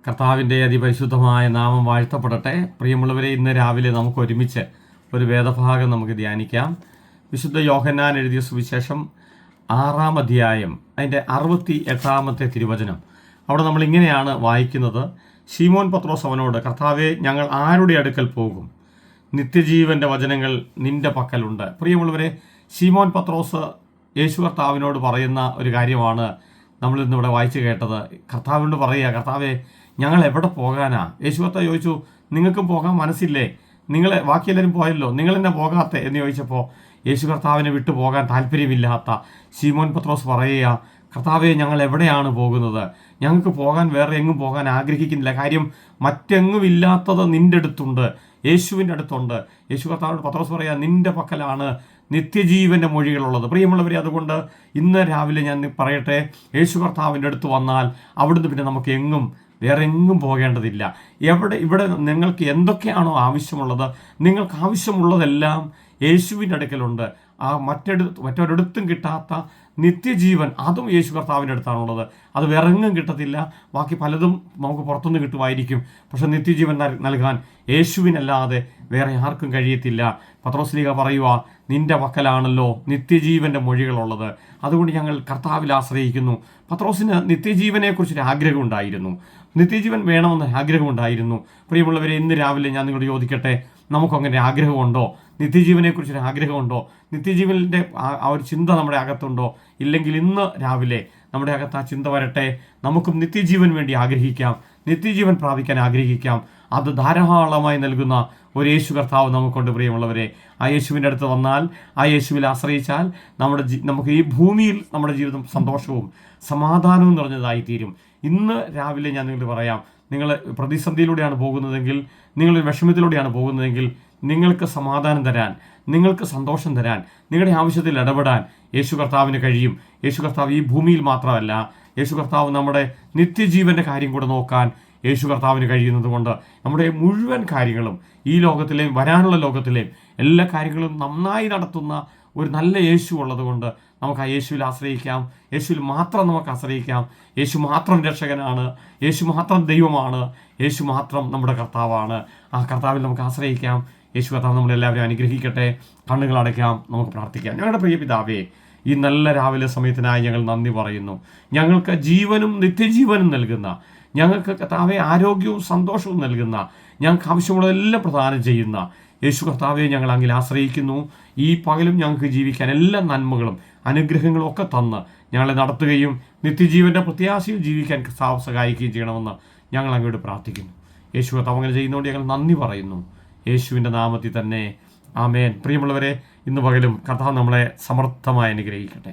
കർത്താവിൻ്റെ അതിപരിശുദ്ധമായ നാമം വാഴ്ത്തപ്പെടട്ടെ. പ്രിയമുള്ളവരെ, ഇന്ന് രാവിലെ നമുക്ക് ഒരുമിച്ച് ഒരു വേദഭാഗം നമുക്ക് ധ്യാനിക്കാം. വിശുദ്ധ യോഹന്നാൻ എഴുതിയ സുവിശേഷം 6-ാം അധ്യായം അതിൻ്റെ 68-ാമത്തെ തിരുവചനം. അവിടെ നമ്മൾ ഇങ്ങനെയാണ് വായിക്കുന്നത്: ശീമോൻ പത്രോസ് അവനോട്, കർത്താവേ, ഞങ്ങൾ ആരുടെ അടുക്കൽ പോകും? നിത്യജീവൻ്റെ വചനങ്ങൾ നിന്റെ പക്കലുണ്ട്. പ്രിയമുള്ളവരെ, ശീമോൻ പത്രോസ് യേശു കർത്താവിനോട് പറയുന്ന ഒരു കാര്യമാണ് നമ്മൾ ഇന്നിവിടെ വായിച്ചു കേട്ടത്. കർത്താവിനോട് പറയുക, കർത്താവേ, ഞങ്ങൾ എവിടെ പോകാനാ? യേശു കർത്താവ് ചോദിച്ചു, നിങ്ങൾക്കും പോകാൻ മനസ്സില്ലേ? ബാക്കി എല്ലാവരും പോയല്ലോ, നിങ്ങൾ എന്നെ പോകാത്തെ എന്ന് ചോദിച്ചപ്പോൾ യേശു കർത്താവിനെ വിട്ടു പോകാൻ താല്പര്യമില്ലാത്ത ശീമോൻ പത്രോസ് പറയുക, കർത്താവെ, ഞങ്ങൾ എവിടെയാണ് പോകുന്നത്? ഞങ്ങൾക്ക് പോകാൻ വേറെ എങ്ങും പോകാൻ ആഗ്രഹിക്കുന്നില്ല. കാര്യം മറ്റെങ്ങും ഇല്ലാത്തത് നിൻ്റെ അടുത്തുണ്ട്, യേശുവിൻ്റെ അടുത്തുണ്ട്. യേശു കർത്താവിനോട് പത്രോസ് പറയുക, നിൻ്റെ പക്കലാണ് നിത്യജീവൻ്റെ മൊഴികളുള്ളത്. പ്രിയമുള്ളവരെ, അതുകൊണ്ട് ഇന്ന് രാവിലെ ഞാൻ പറയട്ടെ, യേശു കർത്താവിൻ്റെ അടുത്ത് വന്നാൽ അവിടുന്ന് പിന്നെ നമുക്ക് വേറെ എങ്ങും പോകേണ്ടതില്ല. ഇവിടെ നിങ്ങൾക്ക് എന്തൊക്കെയാണോ ആവശ്യമുള്ളത്, നിങ്ങൾക്ക് ആവശ്യമുള്ളതെല്ലാം യേശുവിൻ്റെ അടുക്കലുണ്ട്. മറ്റൊരിടത്തും കിട്ടാത്ത നിത്യജീവൻ അതും യേശു കർത്താവിൻ്റെ അടുത്താണുള്ളത്. അത് വേറെ എങ്ങും കിട്ടത്തില്ല. ബാക്കി പലതും നമുക്ക് പുറത്തുനിന്ന് കിട്ടുമായിരിക്കും. പക്ഷെ നിത്യജീവൻ നൽകാൻ യേശുവിനല്ലാതെ വേറെ ആർക്കും കഴിയത്തില്ല. പത്രോസ്ലീഹ പറയുക, നിന്റെ പക്കലാണല്ലോ നിത്യജീവൻ്റെ മൊഴികളുള്ളത്. അതുകൊണ്ട് ഞങ്ങൾ കർത്താവിൽ ആശ്രയിക്കുന്നു. പത്രോസിന് നിത്യജീവനെക്കുറിച്ചൊരു ആഗ്രഹം ഉണ്ടായിരുന്നു. നിത്യജീവൻ വേണമെന്ന് ആഗ്രഹമുണ്ടായിരുന്നു. പ്രിയമുള്ളവരെ, ഇന്ന് രാവിലെ ഞാൻ നിങ്ങളോട് ചോദിക്കട്ടെ, നമുക്കങ്ങനെ ആഗ്രഹമുണ്ടോ? നിത്യജീവനെക്കുറിച്ചൊരു ആഗ്രഹമുണ്ടോ? നിത്യജീവൻ്റെ ആ ഒരു ചിന്ത നമ്മുടെ അകത്തുണ്ടോ? ഇല്ലെങ്കിൽ ഇന്ന് രാവിലെ നമ്മുടെ അകത്ത് ആ ചിന്ത വരട്ടെ. നമുക്കും നിത്യജീവൻ വേണ്ടി ആഗ്രഹിക്കാം, നിത്യജീവൻ പ്രാപിക്കാൻ ആഗ്രഹിക്കാം. അത് ധാരാളമായി നൽകുന്ന ഒരു യേശു കർത്താവ് നമുക്കുണ്ട്. പ്രിയമുള്ളവരെ, ആ യേശുവിൻ്റെ അടുത്ത് വന്നാൽ, ആ യേശുവിൽ ആശ്രയിച്ചാൽ നമുക്ക് ഈ ഭൂമിയിൽ നമ്മുടെ ജീവിതം സന്തോഷവും സമാധാനവും നിറഞ്ഞതായിത്തീരും. ഇന്ന് രാവിലെ ഞാൻ നിങ്ങൾക്ക് പറയാം, നിങ്ങൾ പ്രതിസന്ധിയിലൂടെയാണ് പോകുന്നതെങ്കിൽ, നിങ്ങൾ വിഷമത്തിലൂടെയാണ് പോകുന്നതെങ്കിൽ, നിങ്ങൾക്ക് സമാധാനം തരാൻ, നിങ്ങൾക്ക് സന്തോഷം തരാൻ, നിങ്ങളുടെ ആവശ്യത്തിൽ ഇടപെടാൻ യേശു കർത്താവിന് കഴിയും. യേശു കർത്താവ് ഈ ഭൂമിയിൽ മാത്രമല്ല, യേശു കർത്താവ് നമ്മുടെ നിത്യജീവൻ്റെ കാര്യം കൂടെ നോക്കാൻ യേശു കർത്താവിന് കഴിയുന്നത് കൊണ്ട് നമ്മുടെ മുഴുവൻ കാര്യങ്ങളും, ഈ ലോകത്തിലെയും വരാനുള്ള ലോകത്തിലെയും എല്ലാ കാര്യങ്ങളും നന്നായി നടത്തുന്ന ഒരു നല്ല യേശു ഉള്ളത് കൊണ്ട് നമുക്ക് ആ യേശുവിൽ ആശ്രയിക്കാം. യേശുവിൽ മാത്രം നമുക്ക് ആശ്രയിക്കാം. യേശു മാത്രം രക്ഷകനാണ്, യേശു മാത്രം ദൈവമാണ്, യേശു മാത്രം നമ്മുടെ കർത്താവാണ്. ആ കർത്താവിൽ നമുക്ക് ആശ്രയിക്കാം. യേശു കർത്താവ് നമ്മളെല്ലാവരും അനുഗ്രഹിക്കട്ടെ. കണ്ണുകൾ അടയ്ക്കാം, നമുക്ക് പ്രാർത്ഥിക്കാം. ഞങ്ങളുടെ പ്രിയ പിതാവേ, ഈ നല്ല രാവിലെ സമയത്തിനായി ഞങ്ങൾ നന്ദി പറയുന്നു. ഞങ്ങൾക്ക് ജീവനും നിത്യജീവനും നൽകുന്ന, ഞങ്ങൾക്ക് കർത്താവെ ആരോഗ്യവും സന്തോഷവും നൽകുന്ന, ഞങ്ങൾക്ക് ആവശ്യമുള്ളതെല്ലാം പ്രദാനം ചെയ്യുന്ന യേശു കർത്താവെ ഞങ്ങൾ അങ്ങിൽ ആശ്രയിക്കുന്നു. ഈ പകലും ഞങ്ങൾക്ക് ജീവിക്കാൻ എല്ലാ നന്മകളും അനുഗ്രഹങ്ങളും ഒക്കെ തന്ന് ഞങ്ങളെ നടത്തുകയും നിത്യജീവൻ്റെ പ്രത്യാശയിൽ ജീവിക്കാൻ സഹായിക്കുകയും ചെയ്യണമെന്ന് ഞങ്ങൾ അങ്ങോട്ട് പ്രാർത്ഥിക്കുന്നു. യേശു കർത്താവ് അങ്ങനെ ചെയ്യുന്നതുകൊണ്ട് ഞങ്ങൾ നന്ദി പറയുന്നു. യേശുവിൻ്റെ നാമത്തിൽ തന്നെ ആമേൻ. പ്രിയമുള്ളവരെ, ഇന്ന് പകലും കർത്താവ് നമ്മളെ സമർത്ഥമായി അനുഗ്രഹിക്കട്ടെ.